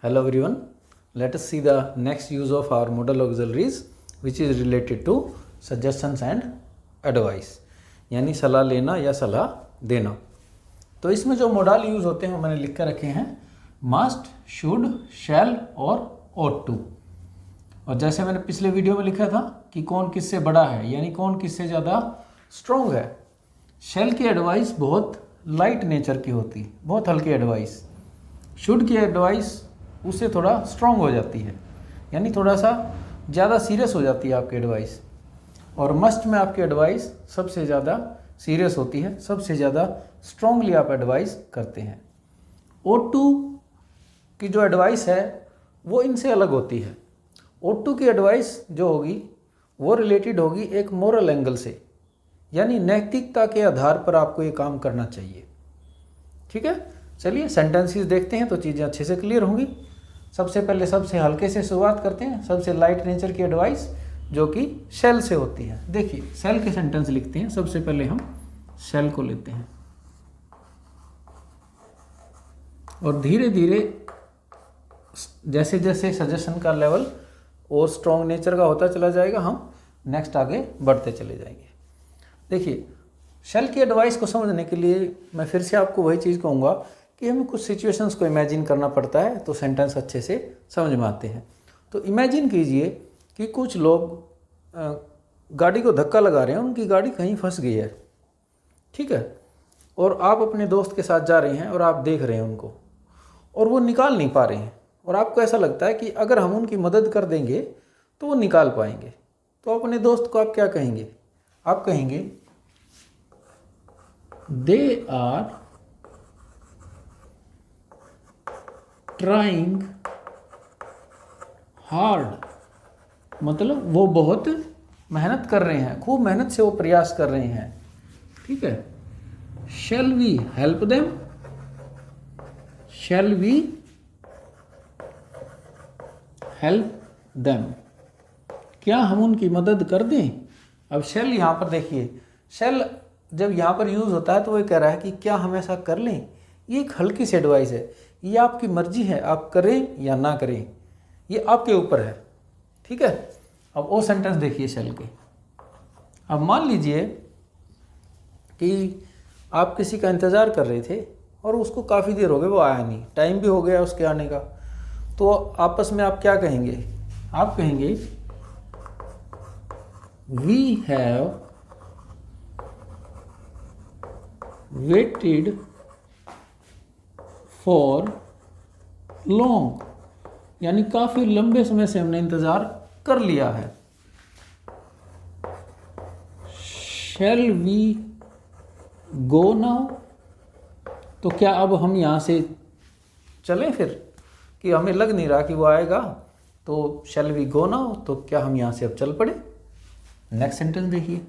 Hello everyone, let us see the next use of our modal auxiliaries which is related to suggestions and advice, यानी सलाह लेना या सलाह देना। तो इसमें जो मोडाल यूज़ होते हैं वो मैंने लिख कर रखे हैं मस्ट, शुड, शैल और ought to। और जैसे मैंने पिछले वीडियो में लिखा था कि कौन किससे बड़ा है, यानी कौन किससे ज़्यादा स्ट्रॉन्ग है। शैल की एडवाइस बहुत लाइट नेचर की होती, बहुत हल्की एडवाइस। शुड की एडवाइस उससे थोड़ा स्ट्रॉन्ग हो जाती है, यानी थोड़ा सा ज़्यादा सीरियस हो जाती है आपकी एडवाइस। और मस्ट में आपकी एडवाइस सबसे ज़्यादा सीरियस होती है, सबसे ज़्यादा स्ट्रॉन्गली आप एडवाइस करते हैं। ought to की जो एडवाइस है वो इनसे अलग होती है। ought to की एडवाइस जो होगी वो रिलेटेड होगी एक मोरल एंगल से, यानी नैतिकता के आधार पर आपको ये काम करना चाहिए। ठीक है, चलिए सेंटेंसेस देखते हैं तो चीज़ें अच्छे से क्लियर होंगी। सबसे पहले सबसे हल्के से शुरुआत करते हैं, सबसे लाइट नेचर की एडवाइस जो कि शैल से होती है। देखिए शैल के सेंटेंस लिखते हैं। सबसे पहले हम शैल को लेते हैं और धीरे धीरे जैसे जैसे सजेशन का लेवल और स्ट्रॉन्ग नेचर का होता चला जाएगा, हम नेक्स्ट आगे बढ़ते चले जाएंगे। देखिए शैल की एडवाइस को समझने के लिए मैं फिर से आपको वही चीज़ कहूँगा कि हमें कुछ सिचुएशंस को इमेजिन करना पड़ता है तो सेंटेंस अच्छे से समझ में आते हैं। तो इमेजिन कीजिए कि कुछ लोग गाड़ी को धक्का लगा रहे हैं, उनकी गाड़ी कहीं फंस गई है, ठीक है, और आप अपने दोस्त के साथ जा रहे हैं और आप देख रहे हैं उनको और वो निकाल नहीं पा रहे हैं, और आपको ऐसा लगता है कि अगर हम उनकी मदद कर देंगे तो वो निकाल पाएंगे। तो अपने दोस्त को आप क्या कहेंगे? आप कहेंगे दे आर ट्राइंग हार्ड, मतलब वो बहुत मेहनत कर रहे हैं, खूब मेहनत से वो प्रयास कर रहे हैं। ठीक है, shall we help them, shall we help them, क्या हम उनकी मदद कर दें? अब शैल यहाँ पर देखिए, शैल जब यहाँ पर यूज़ होता है तो वो कह रहा है कि क्या हम ऐसा कर लें। ये एक हल्की सी एडवाइस है, ये आपकी मर्जी है, आप करें या ना करें, ये आपके ऊपर है। ठीक है, अब वो सेंटेंस देखिए शैल के। अब मान लीजिए कि आप किसी का इंतज़ार कर रहे थे और उसको काफ़ी देर हो गई, वो आया नहीं, टाइम भी हो गया उसके आने का, तो आपस में आप क्या कहेंगे? आप कहेंगे we have waited for long, यानी काफ़ी लंबे समय से हमने इंतज़ार कर लिया है। शैल वी गो नाउ, तो क्या अब हम यहाँ से चलें फिर, कि हमें लग नहीं रहा कि वो आएगा, तो शैल वी गो नाउ, तो क्या हम यहाँ से अब चल पड़े? नेक्स्ट सेंटेंस देखिए,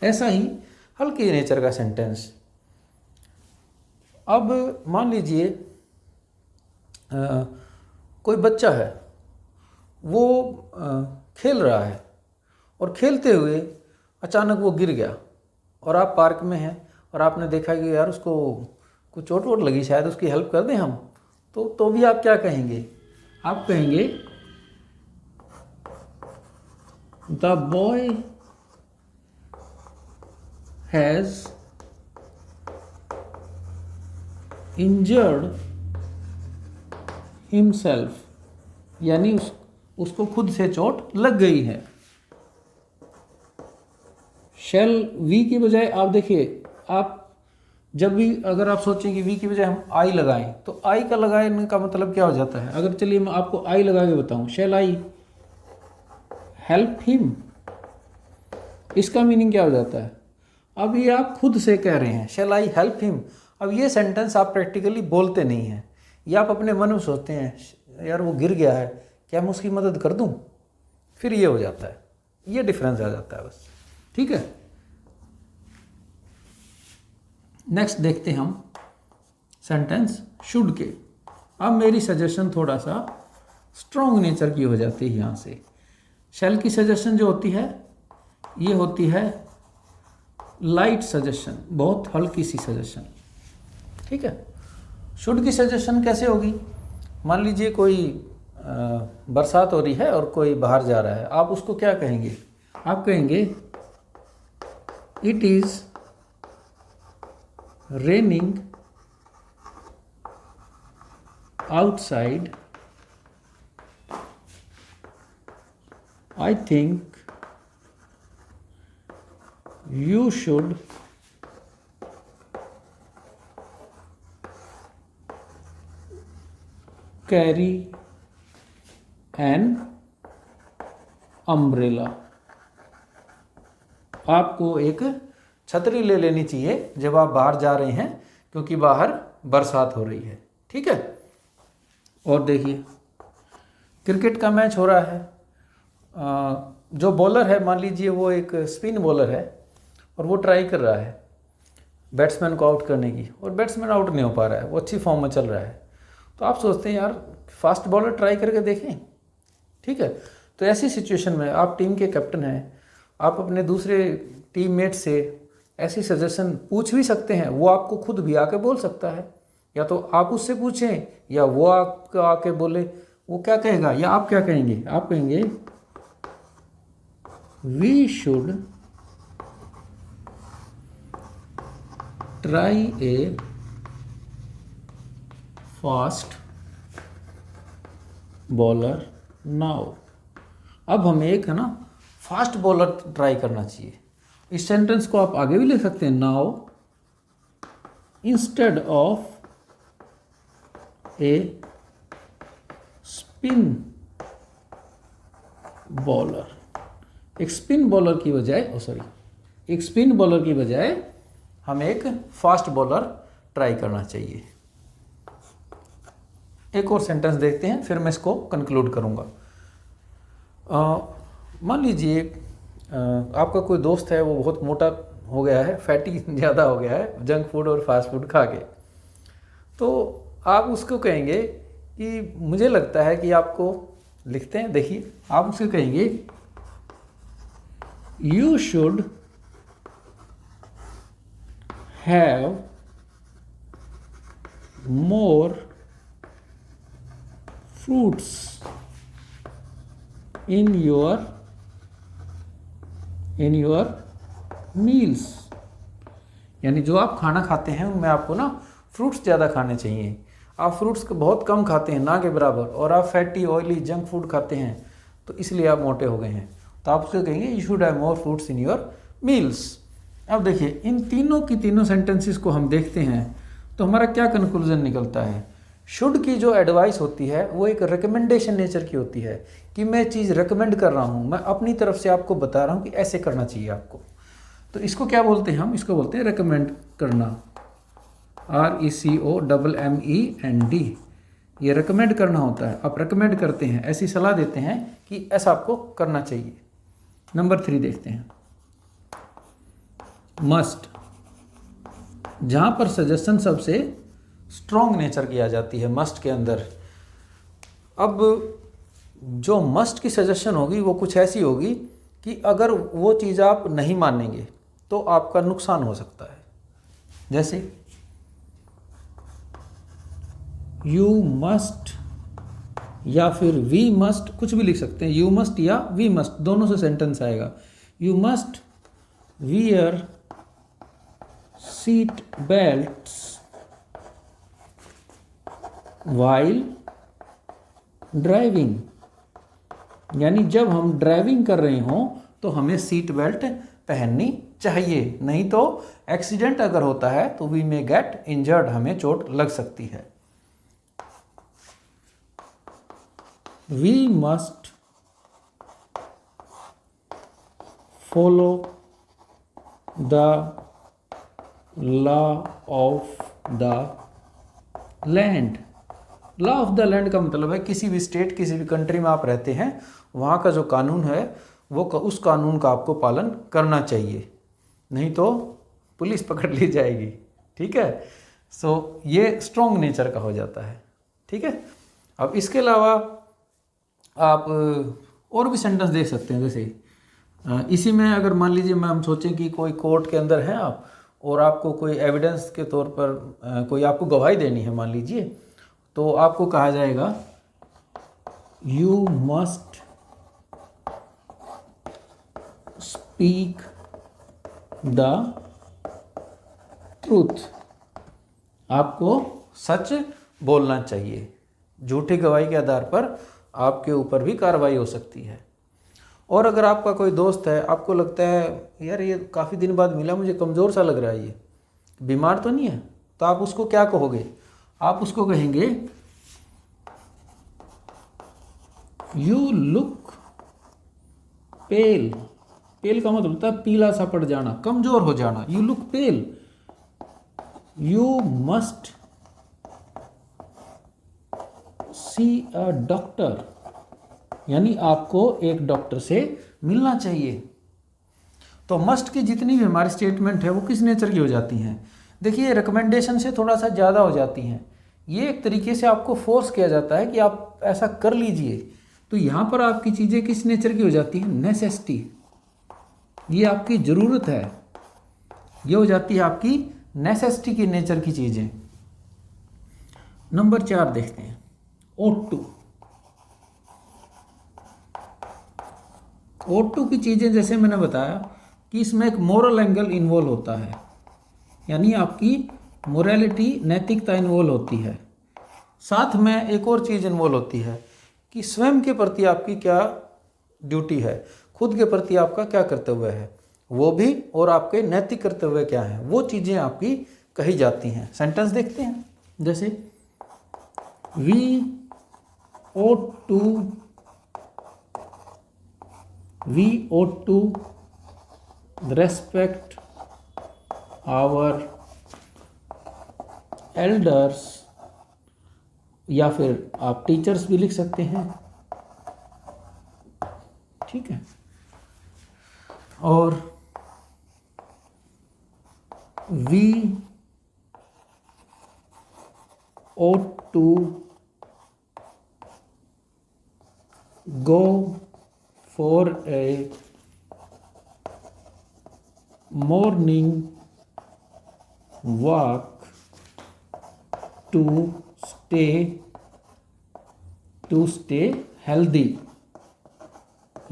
ऐसा ही हल्के नेचर का सेंटेंस। अब मान लीजिए कोई बच्चा है, वो खेल रहा है और खेलते हुए अचानक वो गिर गया और आप पार्क में हैं और आपने देखा कि यार उसको कुछ चोट वोट लगी, शायद उसकी हेल्प कर दें हम, तो भी आप क्या कहेंगे? आप कहेंगे the boy has injured himself, यानी उसको खुद से चोट लग गई है। शैल वी की बजाय आप देखिए, आप जब भी अगर आप सोचें कि वी की बजाय हम आई लगाएं, तो आई का लगाने का मतलब क्या हो जाता है? अगर चलिए मैं आपको आई लगा के बताऊं, शैल आई हेल्प हिम, इसका मीनिंग क्या हो जाता है? अब ये आप खुद से कह रहे हैं शैल आई हेल्प हिम। अब ये सेंटेंस आप प्रैक्टिकली बोलते नहीं हैं, ये आप अपने मन में सोचते हैं यार वो गिर गया है, क्या मैं उसकी मदद कर दूं? फिर ये हो जाता है, ये डिफरेंस आ जाता है बस। ठीक है, नेक्स्ट देखते हैं हम सेंटेंस शुड के। अब मेरी सजेशन थोड़ा सा स्ट्रॉन्ग नेचर की हो जाती है। यहाँ से शैल की सजेशन जो होती है ये होती है लाइट सजेशन, बहुत हल्की सी सजेशन। ठीक है, शुड की सजेशन कैसे होगी? मान लीजिए कोई बरसात हो रही है और कोई बाहर जा रहा है, आप उसको क्या कहेंगे? आप कहेंगे it is raining outside, I think you should carry an umbrella. आपको एक छतरी ले लेनी चाहिए जब आप बाहर जा रहे हैं, क्योंकि बाहर बरसात हो रही है। ठीक है। और देखिए क्रिकेट का मैच हो रहा है, जो बॉलर है मान लीजिए वो एक स्पिन बॉलर है और वो ट्राई कर रहा है बैट्समैन को आउट करने की, और बैट्समैन आउट नहीं हो पा रहा है, वो अच्छी फॉर्म में चल रहा है। तो आप सोचते हैं यार फास्ट बॉलर ट्राई करके देखें। ठीक है। तो ऐसी सिचुएशन में आप टीम के कैप्टन हैं, आप अपने दूसरे टीममेट से ऐसी सजेशन पूछ भी सकते हैं, वो आपको खुद भी आके बोल सकता है, या तो आप उससे पूछें या वो आपको आके बोले। वो क्या कहेगा या आप क्या कहेंगे? आप कहेंगे we should try a fast bowler now. अब हमें एक है ना फास्ट बॉलर ट्राई करना चाहिए। इस सेंटेंस को आप आगे भी लिख सकते हैं, now instead of A spin bowler. एक स्पिन बॉलर की बजाय एक स्पिन बॉलर की बजाय हमें एक फास्ट बॉलर ट्राई करना चाहिए। एक और सेंटेंस देखते हैं, फिर मैं इसको कंक्लूड करूंगा। मान लीजिए आपका कोई दोस्त है, वो बहुत मोटा हो गया है, फैटी ज़्यादा हो गया है जंक फूड और फास्ट फूड खा के। तो आप उसको कहेंगे कि मुझे लगता है कि आपको, लिखते हैं देखिए, आप उसको कहेंगे you should have more fruits in your meals. यानी जो आप खाना खाते हैं उनमें आपको ना फ्रूट्स ज़्यादा खाने चाहिए। आप फ्रूट्स को बहुत कम खाते हैं, ना के बराबर, और आप फैटी ऑयली जंक फूड खाते हैं, तो इसलिए आप मोटे हो गए हैं। तो आप उसको कहेंगे you should have more fruits in your meals. अब देखिए इन तीनों की तीनों सेंटेंसेस को हम देखते हैं तो हमारा क्या कंक्लूजन निकलता है। शुड की जो एडवाइस होती है वो एक रिकमेंडेशन नेचर की होती है, कि मैं चीज़ रिकमेंड कर रहा हूँ, मैं अपनी तरफ से आपको बता रहा हूँ कि ऐसे करना चाहिए आपको। तो इसको क्या बोलते हैं हम? इसको बोलते हैं रिकमेंड करना, RECOMMEND। ये रिकमेंड करना होता है, आप रिकमेंड करते हैं, ऐसी सलाह देते हैं कि ऐसा आपको करना चाहिए। नंबर 3 देखते हैं, मस्ट, जहाँ पर सजेशन सबसे स्ट्रॉन्ग नेचर की आ जाती है मस्ट के अंदर। अब जो मस्ट की सजेशन होगी वो कुछ ऐसी होगी कि अगर वो चीज़ आप नहीं मानेंगे तो आपका नुकसान हो सकता है। जैसे यू मस्ट या फिर वी मस्ट, कुछ भी लिख सकते हैं, यू मस्ट या वी मस्ट, दोनों से सेंटेंस आएगा। You must wear seat belts while driving. यानी जब हम ड्राइविंग कर रहे हों तो हमें सीट बेल्ट पहननी चाहिए, नहीं तो एक्सीडेंट अगर होता है तो वी मे गेट इंजर्ड, हमें चोट लग सकती है। We must follow the law of the land. Law of the land का मतलब है किसी भी स्टेट, किसी भी कंट्री में आप रहते हैं, वहाँ का जो कानून है वो उस कानून का आपको पालन करना चाहिए, नहीं तो पुलिस पकड़ ली जाएगी। ठीक है। सो ये स्ट्रॉन्ग नेचर का हो जाता है। ठीक है। अब इसके अलावा आप और भी सेंटेंस देख सकते हैं। जैसे इसी में अगर मान लीजिए हम सोचें कि कोई कोर्ट के अंदर हैं आप, और आपको कोई एविडेंस के तौर पर कोई आपको गवाही देनी है मान लीजिए, तो आपको कहा जाएगा you must speak the truth. आपको सच बोलना चाहिए। झूठी गवाही के आधार पर आपके ऊपर भी कार्रवाई हो सकती है। और अगर आपका कोई दोस्त है, आपको लगता है यार ये काफ़ी दिन बाद मिला, मुझे कमज़ोर सा लग रहा है, ये बीमार तो नहीं है, तो आप उसको क्या कहोगे? आप उसको कहेंगे यू लुक पेल। पेल का मतलब होता है पीला सा पड़ जाना, कमज़ोर हो जाना। You look pale, you must see a doctor, यानी आपको एक डॉक्टर से मिलना चाहिए। तो मस्ट की जितनी भी हमारी स्टेटमेंट है वो किस नेचर की हो जाती हैं? देखिए, रिकमेंडेशन से थोड़ा सा ज़्यादा हो जाती हैं। ये एक तरीके से आपको फोर्स किया जाता है कि आप ऐसा कर लीजिए। तो यहाँ पर आपकी चीज़ें किस नेचर की हो जाती हैं? नेसेसिटी। ये आपकी ज़रूरत है, ये हो जाती है आपकी नेसेसिटी की नेचर की चीज़ें। नंबर 4 देखते हैं, ought to। ought to की चीज़ें जैसे मैंने बताया कि इसमें एक मोरल एंगल इन्वॉल्व होता है, यानी आपकी मोरालिटी, नैतिकता इन्वॉल्व होती है। साथ में एक और चीज़ इन्वॉल्व होती है कि स्वयं के प्रति आपकी क्या ड्यूटी है, खुद के प्रति आपका क्या कर्तव्य है वो भी, और आपके नैतिक कर्तव्य क्या हैं, वो चीज़ें आपकी कही जाती हैं। सेंटेंस देखते हैं, जैसे we ought to respect our elders, या फिर आप टीचर्स भी लिख सकते हैं, ठीक है। और we ought to go for a morning walk to stay healthy,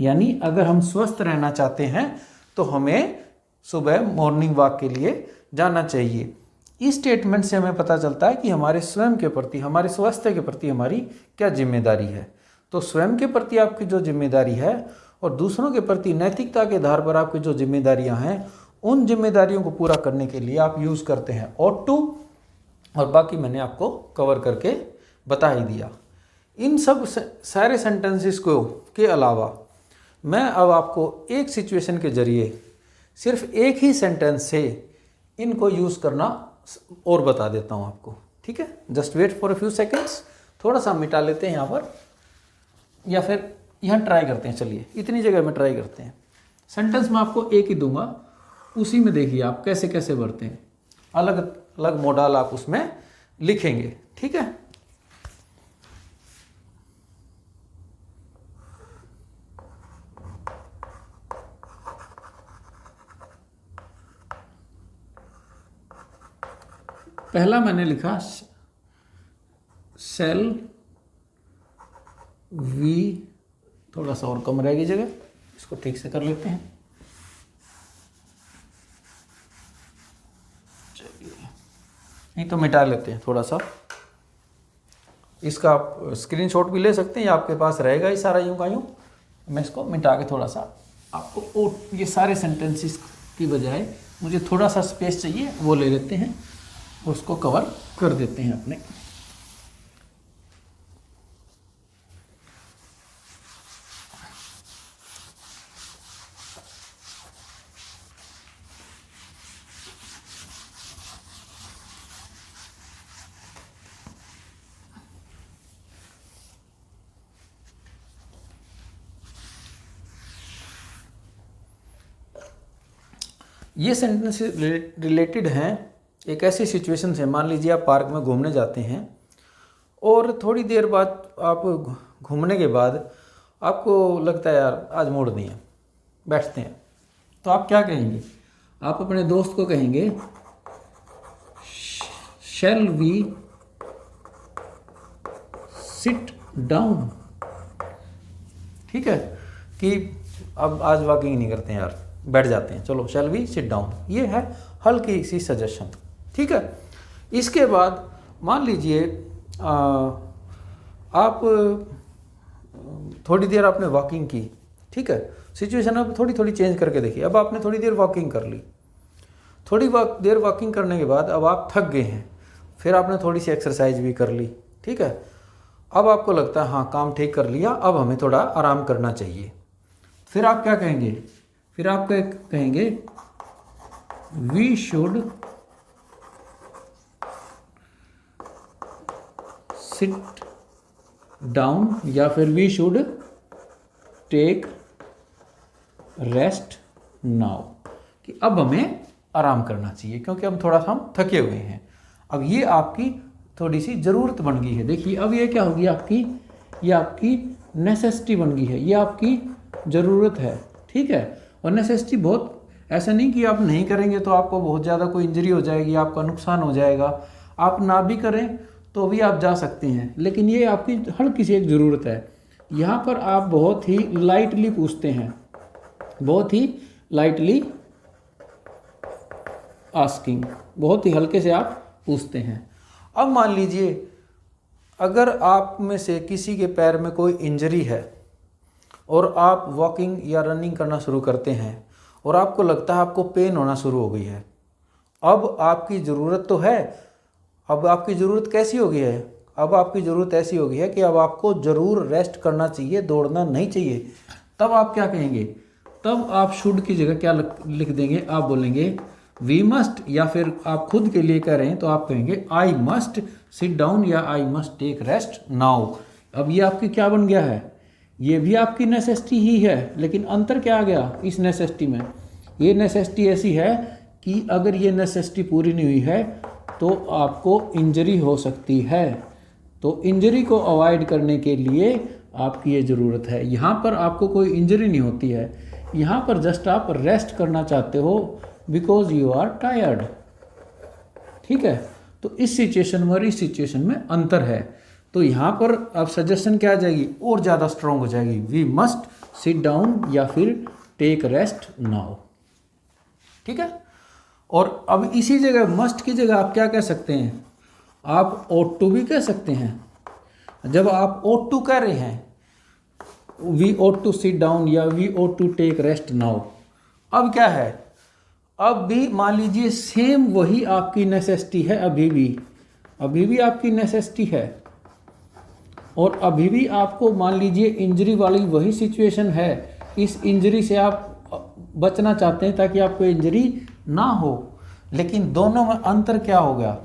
यानी अगर हम स्वस्थ रहना चाहते हैं तो हमें सुबह मॉर्निंग वॉक के लिए जाना चाहिए। इस स्टेटमेंट से हमें पता चलता है कि हमारे स्वयं के प्रति, हमारे स्वास्थ्य के प्रति हमारी क्या जिम्मेदारी है। तो स्वयं के प्रति आपकी जो जिम्मेदारी है और दूसरों के प्रति नैतिकता के आधार पर आपकी जो जिम्मेदारियां हैं, उन जिम्मेदारियों को पूरा करने के लिए आप यूज़ करते हैं ought to, और बाकी मैंने आपको कवर करके बता ही दिया। इन सब सारे सेंटेंसेस को के अलावा मैं अब आपको एक सिचुएशन के जरिए सिर्फ एक ही सेंटेंस से इनको यूज़ करना और बता देता हूँ आपको, ठीक है। Just wait for a few seconds. थोड़ा सा मिटा लेते हैं यहाँ पर, या फिर यहाँ ट्राई करते हैं। चलिए, इतनी जगह में ट्राई करते हैं। सेंटेंस मैं आपको एक ही दूंगा, उसी में देखिए आप कैसे कैसे भरते हैं। अलग अलग मॉडल आप उसमें लिखेंगे, ठीक है। पहला मैंने लिखा सेल वी, थोड़ा सा और कम रहेगी जगह, इसको ठीक से कर लेते हैं। चलिए, नहीं तो मिटा लेते हैं थोड़ा सा। इसका आप स्क्रीनशॉट भी ले सकते हैं या आपके पास रहेगा ही सारा यूं का यूं। मैं इसको मिटा के थोड़ा सा आपको, ये सारे सेंटेंसेस की बजाय मुझे थोड़ा सा स्पेस चाहिए, वो ले लेते हैं, उसको कवर कर देते हैं अपने। ये सेंटेंस रिलेटेड हैं एक ऐसी सिचुएशन से। मान लीजिए आप पार्क में घूमने जाते हैं और थोड़ी देर बाद आप घूमने के बाद आपको लगता है यार आज मूड नहीं है, बैठते हैं। तो आप क्या कहेंगे? आप अपने दोस्त को कहेंगे शैल वी सिट डाउन। ठीक है, कि अब आज वॉकिंग नहीं करते हैं यार, बैठ जाते हैं, चलो शैल वी सिट डाउन। ये है हल्की सी सजेशन। ठीक है, इसके बाद मान लीजिए आप थोड़ी देर आपने वॉकिंग की। ठीक है, सिचुएशन अब थोड़ी थोड़ी चेंज करके देखिए। अब आपने थोड़ी देर वॉकिंग कर ली, थोड़ी देर वॉकिंग करने के बाद अब आप थक गए हैं, फिर आपने थोड़ी सी एक्सरसाइज भी कर ली। ठीक है, अब आपको लगता है हाँ काम ठीक कर लिया, अब हमें थोड़ा आराम करना चाहिए। फिर आप क्या कहेंगे? फिर आप कहेंगे वी शुड सिट डाउन या फिर we should take rest now, कि अब हमें आराम करना चाहिए क्योंकि अब थोड़ा सा हम थके हुए हैं। अब ये आपकी थोड़ी सी ज़रूरत बन गई है। देखिए अब ये क्या होगी आपकी, ये आपकी नेसेसिटी बन गई है, ये आपकी ज़रूरत है। ठीक है, और नेसेसिटी बहुत ऐसा नहीं कि आप नहीं करेंगे तो आपको बहुत ज़्यादा कोई इंजरी हो जाएगी, आपका नुकसान हो जाएगा। आप ना भी करें तो भी आप जा सकते हैं, लेकिन ये आपकी हल्की सी एक ज़रूरत है। यहाँ पर आप बहुत ही लाइटली पूछते हैं, बहुत ही लाइटली आस्किंग, बहुत ही हल्के से आप पूछते हैं। अब मान लीजिए अगर आप में से किसी के पैर में कोई इंजरी है और आप वॉकिंग या रनिंग करना शुरू करते हैं और आपको लगता है आपको पेन होना शुरू हो गई है। अब आपकी ज़रूरत तो है, अब आपकी ज़रूरत कैसी हो गई है? अब आपकी ज़रूरत ऐसी हो गई है कि अब आपको ज़रूर रेस्ट करना चाहिए, दौड़ना नहीं चाहिए। तब आप क्या कहेंगे? तब आप शुड की जगह क्या लिख देंगे? आप बोलेंगे वी मस्ट, या फिर आप खुद के लिए कह रहे हैं तो आप कहेंगे आई मस्ट सिट डाउन या I must take rest now. अब ये आपकी क्या बन गया है? ये भी आपकी नेसेसिटी ही है, लेकिन अंतर क्या आ गया इस नेसेसिटी में? ये नेसेसिटी ऐसी है कि अगर ये नेसेसिटी पूरी नहीं हुई है तो आपको इंजरी हो सकती है। तो इंजरी को अवॉइड करने के लिए आपकी ये ज़रूरत है। यहाँ पर आपको कोई इंजरी नहीं होती है, यहाँ पर जस्ट आप रेस्ट करना चाहते हो बिकॉज यू आर टायर्ड। ठीक है, तो इस सिचुएशन में और इस सिचुएशन में अंतर है। तो यहाँ पर अब सजेशन क्या आ जाएगी? और ज़्यादा स्ट्रॉन्ग हो जाएगी, वी मस्ट सिट डाउन या फिर टेक रेस्ट नाउ। ठीक है, और अब इसी जगह मस्ट की जगह आप क्या कह सकते हैं? आप ought to भी कह सकते हैं। जब आप ought to कह रहे हैं, we ought to sit down या we ought to take rest now, अब क्या है? अब भी मान लीजिए सेम वही आपकी नेसेसिटी है, अभी भी आपकी नेसेसिटी है, और अभी भी आपको मान लीजिए इंजरी वाली वही सिचुएशन है। इस इंजरी से आप बचना चाहते हैं ताकि आपको इंजरी ना हो, लेकिन दोनों में अंतर क्या होगा?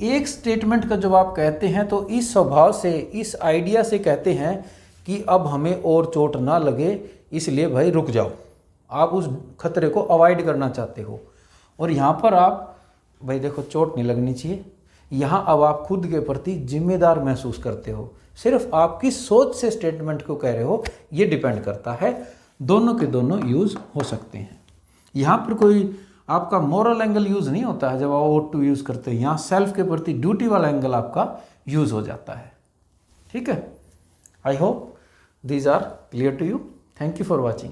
एक स्टेटमेंट का जब आप कहते हैं तो इस स्वभाव से, इस आइडिया से कहते हैं कि अब हमें और चोट ना लगे, इसलिए भाई रुक जाओ, आप उस खतरे को अवॉइड करना चाहते हो। और यहाँ पर आप भाई देखो चोट नहीं लगनी चाहिए, यहाँ अब आप खुद के प्रति जिम्मेदार महसूस करते हो। सिर्फ आपकी सोच से स्टेटमेंट को कह रहे हो, ये डिपेंड करता है। दोनों के दोनों यूज़ हो सकते हैं। यहाँ पर कोई आपका मॉरल एंगल यूज़ नहीं होता है जब आप ought to यूज़ करते हैं। यहाँ सेल्फ के प्रति ड्यूटी वाला एंगल आपका यूज़ हो जाता है। ठीक है, I hope these are clear to you. Thank you for watching.